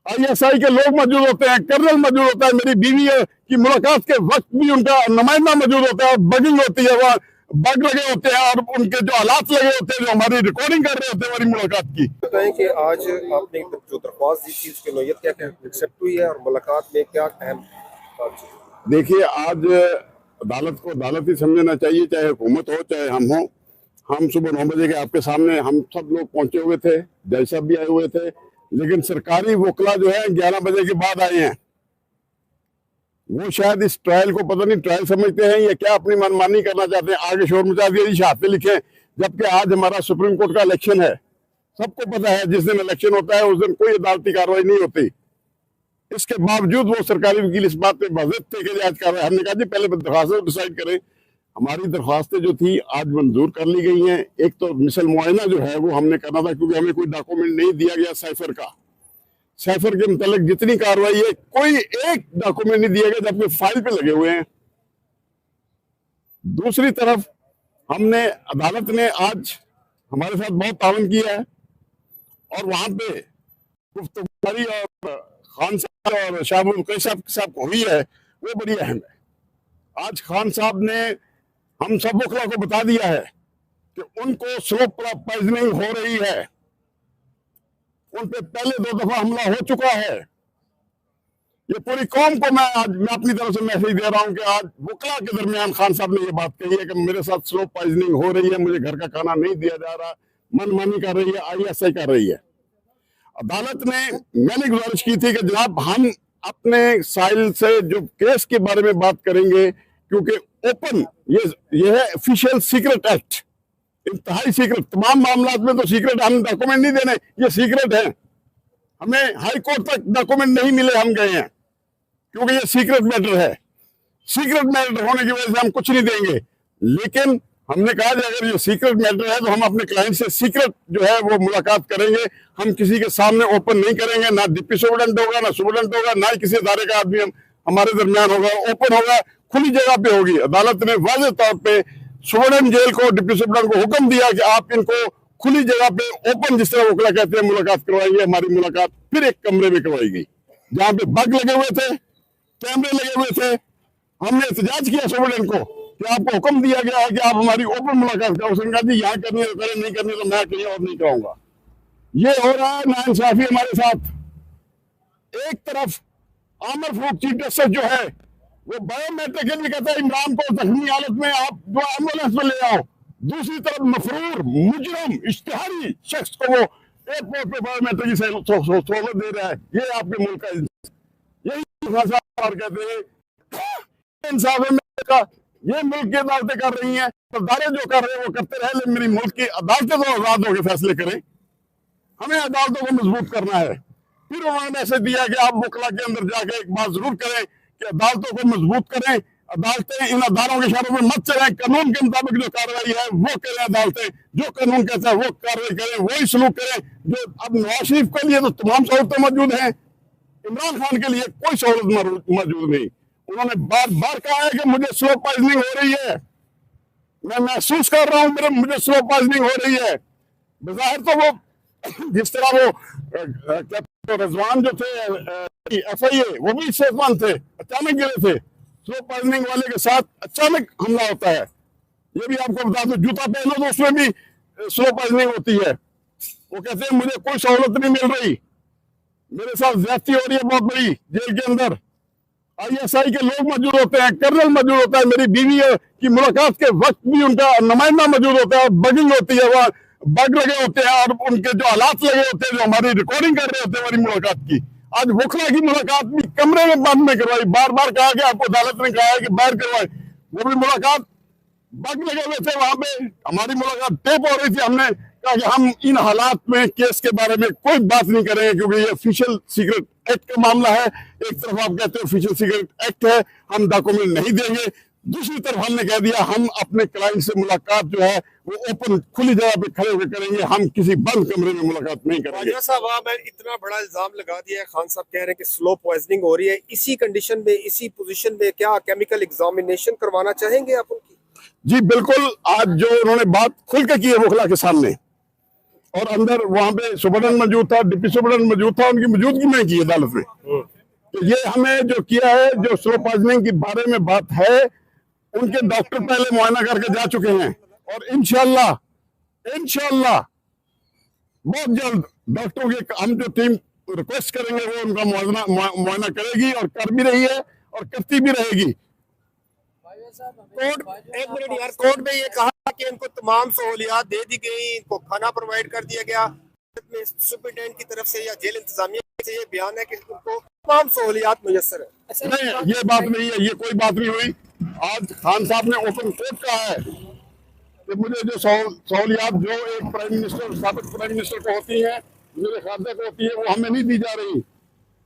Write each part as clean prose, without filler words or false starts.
ISI के लोग मौजूद होते हैं, कर्नल मौजूद होता है, मेरी बीवी की मुलाकात के वक्त भी उनका नुमाइंदा मौजूद होता है, बगिंग होती है, वहाँ बग लगे होते हैं और उनके जो हालात लगे होते हैं, जो हमारी रिकॉर्डिंग कर रहे होते हैं हमारी मुलाकात की। बताएं कि आज आपने जो दरख्वास्त दी थी उसकी नोयत क्या क्या एक्सेप्ट हुई है और मुलाकात में क्या अहम बात? देखिए, आज अदालत को अदालत ही समझना चाहिए, चाहे हुकूमत हो चाहे हम हो। हम सुबह 9 बजे के आपके सामने हम सब लोग पहुंचे हुए थे, जज साहब भी आए हुए थे, लेकिन सरकारी वकला जो है 11 बजे के बाद आए हैं। वो शायद इस ट्रायल को पता नहीं ट्रायल समझते हैं या क्या, अपनी मनमानी करना चाहते हैं, आगे शोर मचा दिया जी शहादतें लिखे, जबकि आज हमारा सुप्रीम कोर्ट का इलेक्शन है। सबको पता है जिस दिन इलेक्शन होता है उस दिन कोई अदालती कार्रवाई नहीं होती। इसके बावजूद वो सरकारी वकील इस बात पे बाज़िद थे कि आज कार्रवाई, हमने कहा जी पहले दरख्वास्त डिसाइड करें। हमारी दरख्वास्तें जो थी आज मंजूर कर ली गई हैं। एक तो मिसल मुआयना जो है वो हमने करना था, क्योंकि हमें कोई डॉक्यूमेंट नहीं दिया गया साइफर का। साइफर के मुतालिक जितनी कार्रवाई है कोई एक डॉक्यूमेंट नहीं दिया गया, जबकि फाइल पे लगे हुए हैं। दूसरी तरफ हमने अदालत ने आज हमारे साथ बहुत तावन किया है और वहां पे गुफ्तगू और खान साहब और शाहबुल कैसाब साहब को हुई है वो बड़ी अहम है। आज खान साहब ने हम सब वकला को बता दिया है कि उनको स्लो पॉइजनिंग हो रही है, उन पे पहले 2 दफा हमला हो चुका है। ये पूरी कौम को मैं अपनी तरफ से मैसेज दे रहा हूं कि आज वकला के दरमियान खान साहब ने ये बात कही है कि मेरे साथ स्लो पॉइजनिंग हो रही है, मुझे घर का खाना नहीं दिया जा रहा, मनमानी कर रही है, ISI कर रही है। अदालत ने मैंने गुजारिश की थी कि जनाब हम अपने साइल से जो केस के बारे में बात करेंगे, क्योंकि ओपन ये है ऑफिशियल सीक्रेट एक्ट, इंतहाई सीक्रेट। तमाम मामलात में तो सीक्रेट, हम डॉक्यूमेंट नहीं देने, ये सीक्रेट है। हमें हाई कोर्ट तक डॉक्यूमेंट नहीं मिले, हम गए हैं क्योंकि ये सीक्रेट मैटर है। सीक्रेट मैटर होने की वजह से हम कुछ नहीं देंगे, लेकिन हमने कहा कि अगर ये सीक्रेट मैटर है तो हम अपने क्लाइंट से सीक्रेट जो है वो मुलाकात करेंगे। हम किसी के सामने ओपन नहीं करेंगे, ना डिप्टी सुप्रीडेंट होगा, ना सुप्रीडेंट होगा, ना ही किसी अदारे का आदमी हमारे दरमियान होगा। ओपन होगा, खुली जगह पे होगी। अदालत ने वाज़ेह तौर पे सुप्रीडेंट जेल को, डिप्टी सुप्रीडेंट को हुक्म दिया कि आप इनको खुली जगह पे ओपन, जिस तरह वकला कहते हैं, मुलाकात करवाएंगे। हमारी मुलाकात फिर एक कमरे में करवाई गई जहाँ पे बग लगे हुए थे, कैमरे लगे हुए थे। हमने एहतजाज किया सुप्रीडेंट को कि आपको हुक्म दिया गया है कि आप हमारी ओपन मुलाकात करो। उसने कहा जी यहाँ करनी है तो करें, नहीं करनी तो मैं कहीं और नहीं कराऊंगा। ये हो रहा है नाइंसाफी हमारे साथ। एक तरफ आमिर फारूक चीफ जस्टिस जो है वो बायोमेट्रिक के लिए कहता है इमरान को जख्मी हालत में आप जो एम्बुलेंस में ले आओ, दूसरी तरफ मफरूर मुजरम इश्तिहारी शख्स को वो एयरपोर्ट पे बायोमेट्रिक की सहूलत दे रहा है। ये आपके मुल्क का यही कहते हैं इंसाफ है। ये मुल्क की अदालतें कर रही हैं, अदालतें जो कर रहे हैं वो करते रहे, लेकिन मेरी मुल्क की अदालतें तो आजाद होकर फैसले करें। हमें अदालतों को मजबूत करना है। फिर उन्होंने मैसेज दिया कि आप वकला के अंदर जाके एक बात जरूर करें कि अदालतों को मजबूत करें। अदालतें इन अदारों के इशारों में मत चलें, कानून के मुताबिक जो कार्रवाई है वो करें। अदालतें जो कानून कहता है वो कार्रवाई करें, वही सलूक करें। जो अब नवाज शरीफ के लिए तो तमाम सहूलतें मौजूद हैं, इमरान खान के लिए कोई सहूलत मौजूद नहीं। उन्होंने बार बार कहा है कि मुझे स्लो पॉइजनिंग हो रही है, मैं महसूस कर रहा हूं मुझे स्लो पॉइजनिंग हो रही है। बज़ाहिर तो वो जिस तरह वो रिजवान जो थे FIA वो भी सेहतमंद थे, अचानक गिरे थे। स्लो पॉइजनिंग वाले के साथ अचानक हमला होता है। ये भी आपको बता दो, जूता पहनो तो उसमें भी स्लो पॉइजनिंग होती है। वो कहते हैं मुझे कोई सहूलत नहीं मिल रही, मेरे साथ ज्यादती हो रही है बहुत बड़ी। जेल के अंदर ISI के लोग मौजूद होते हैं, कर्नल मौजूद होता है, मेरी बीवी की मुलाकात के वक्त भी उनका नुमाइंदा मौजूद होता है, बगिंग होती है, वहाँ बग लगे होते हैं और उनके जो हालात लगे होते हैं, जो हमारी रिकॉर्डिंग कर रहे होते हैं हमारी मुलाकात की। आज वकला की मुलाकात भी कमरे में बंद में करवाई। बार बार कहा कि आपको अदालत ने कहा है कि बाहर करवाए, वो भी मुलाकात बग लगे हुए थे। वहां पे हमारी मुलाकात टेप हो रही थी। हमने कहा कि हम इन हालात में केस के बारे में कोई बात नहीं करेंगे, क्योंकि ये ऑफिशियल सीक्रेट एक्ट का मामला है। एक तरफ आप कहते हैं ऑफिशियल सीक्रेट एक्ट है, हम डॉक्यूमेंट नहीं देंगे। दूसरी तरफ हमने कह दिया हम अपने क्लाइंट से मुलाकात जो है वो ओपन खुली जगह पे खड़े होकर करेंगे, हम किसी बंद कमरे में मुलाकात नहीं करेंगे। साहब आप इतना बड़ा इल्जाम लगा दिया है, खान साहब कह रहे हैं कि स्लो पॉइजनिंग हो रही है। इसी कंडीशन में, इसी पोजीशन में क्या केमिकल एग्जामिनेशन करवाना चाहेंगे आप उनकी? जी बिल्कुल। आज जो उन्होंने बात खुल के की है वकला के सामने, और अंदर वहां पे सुपरडेंट मौजूद था, डिप्टी सुपरडेंट मौजूद था, उनकी मौजूदगी में की अदालत में। तो ये हमें जो किया है, जो स्लो पॉइजनिंग के बारे में बात है, उनके डॉक्टर पहले मुआयना करके जा चुके हैं और इंशाल्लाह बहुत जल्द डॉक्टरों की हम जो टीम रिक्वेस्ट करेंगे वो उनका मुआयना करेगी और कर भी रही है और करती भी रहेगी। कोर्ट, एक मिनट यार, कोर्ट में ये कहा कि इनको तमाम सहूलियात दे दी गई, इनको खाना प्रोवाइड कर दिया गया। सुप्रीटेंडेंट की तरफ से या जेल इंतजामिया से ये बयान है कि उनको तमाम सहूलियात मुयस्सर है। नहीं, ये बात नहीं है, ये कोई बात नहीं हुई। आज खान साहब ने ओपन कोर्ट कहा है कि मुझे जो सहूलियात जो एक प्राइम मिनिस्टर, साबिक प्राइम मिनिस्टर को होती है, मेरे खाते को होती है, वो हमें नहीं दी जा रही।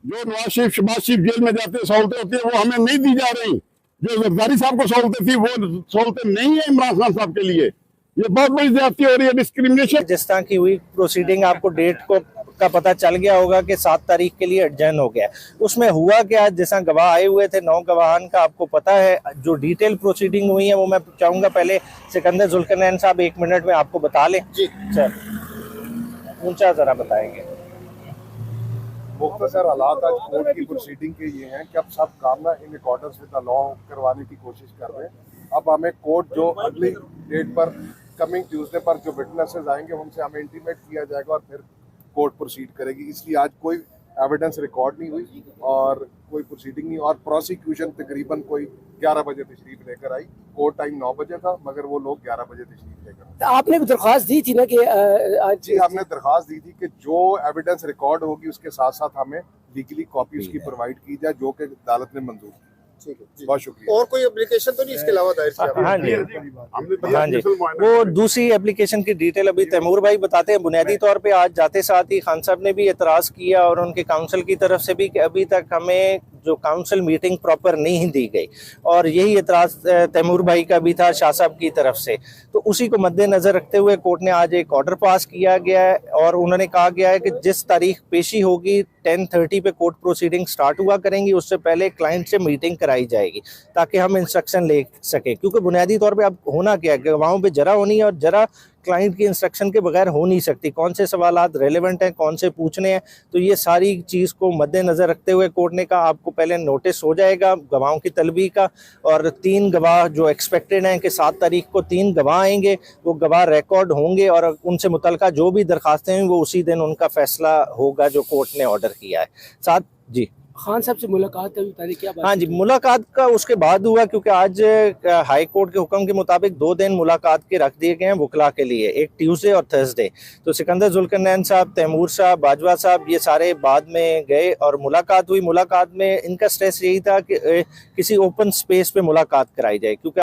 जो नवाज शरीफ, शहबाज शरीफ जेल में जाते सहूलतें होती है, वो हमें नहीं दी जा रही। जो जरदारी साहब को सहूलतें थी, वो सहूलतें नहीं है इमरान खान साहब के लिए। ये बहुत बड़ी ज्यादती हो रही है, डिस्क्रिमिनेशन। जिस तरह की हुई प्रोसीडिंग, आपको डेट को का पता चल गया होगा कि 7 तारीख के लिए एडजर्न हो गया। उसमें हुआ क्या, जैसा गवाह आए हुए थे 9 गवाहान का आपको पता है। जो डिटेल प्रोसीडिंग हुई है वो मैं चाहूंगा पहले सिकंदर जुल्करनैन साहब 1 मिनट में आपको बता लें। जी सर, ऊंचा जरा बताएंगे। मुख्तसर हालात आज कोर्ट की प्रोसीडिंग के ये हैं कि अब सब काम ना in accordance with the law करवाने की कोशिश कर रहे हैं। अब हमें कोर्ट जो अगली डेट पर कमिंग ट्यूसडे पर जो विटनेसेस आएंगे उनसे हमें इंटीमेट किया जाएगा और फिर कोर्ट प्रोसीड करेगी। इसलिए आज कोई एविडेंस रिकॉर्ड नहीं हुई और कोई प्रोसीडिंग नहीं, और प्रोसिक्यूशन तकरीबन कोई 11 बजे तशरीफ लेकर आई। कोर्ट टाइम 9 बजे था मगर वो लोग 11 बजे तशरीफ लेकर आए। तो आपने भी दरख्वास्त दी थी ना कि जी, हमने दरख्वास्त दी थी कि जो एविडेंस रिकॉर्ड होगी उसके साथ साथ हमें लीगली कॉपी उसकी प्रोवाइड की जाए, जो कि अदालत ने मंजूर की। ठीक है जी। बहुत शुक्रिया। और कोई एप्लीकेशन तो नहीं इसके अलावा दायर की आपने? हाँ जी, हमने हाँ जी, वो दूसरी एप्लीकेशन की डिटेल अभी तैमूर भाई बताते हैं। बुनियादी तौर पे आज जाते साथ ही खान साहब ने भी एतराज़ किया और उनके काउंसिल की तरफ से भी कि अभी तक हमें जो काउंसिल मीटिंग प्रॉपर नहीं दी गई, और यही एतराज़ तैमूर भाई का भी था शाह साहब की तरफ से। तो उसी को मद्देनज़र रखते हुए कोर्ट ने आज एक ऑर्डर पास किया गया है और उन्होंने कहा गया है कि जिस तारीख पेशी होगी 10:30 पे कोर्ट प्रोसीडिंग स्टार्ट हुआ करेंगी, उससे पहले क्लाइंट से मीटिंग कराई जाएगी ताकि हम इंस्ट्रक्शन ले सकें। क्योंकि बुनियादी तौर पे अब होना क्या है, गवाहों पे जरा होनी है और जरा क्लाइंट की इंस्ट्रक्शन के बगैर हो नहीं सकती। कौन से सवालात रेलेवेंट हैं, कौन से पूछने हैं, तो ये सारी चीज़ को मद्देनज़र रखते हुए कोर्ट ने कहा आपको पहले नोटिस हो जाएगा गवाहों की तलबी का, और 3 गवाह जो एक्सपेक्टेड हैं कि 7 तारीख को 3 गवाह आएंगे, वो गवाह रिकॉर्ड होंगे और उनसे मुतल्लिका जो भी दरखास्तें हैं वो उसी दिन उनका फैसला होगा जो कोर्ट ने ऑर्डर किया है। साथ जी खान साहब से मुलाकात है, बताइए क्या बात? हाँ जी, मुलाकात का उसके बाद हुआ क्योंकि आज हाई कोर्ट के हुक्म के मुताबिक 2 दिन मुलाकात के रख दिए गए हैं वकला के लिए, एक ट्यूसडे और थर्सडे। तो सिकंदर जुल्करनैन साहब, तैमूर साहब, बाजवा साहब ये सारे बाद में गए और मुलाकात हुई। मुलाकात में इनका स्ट्रेस यही था कि किसी ओपन स्पेस पे मुलाकात कराई जाए, क्योंकि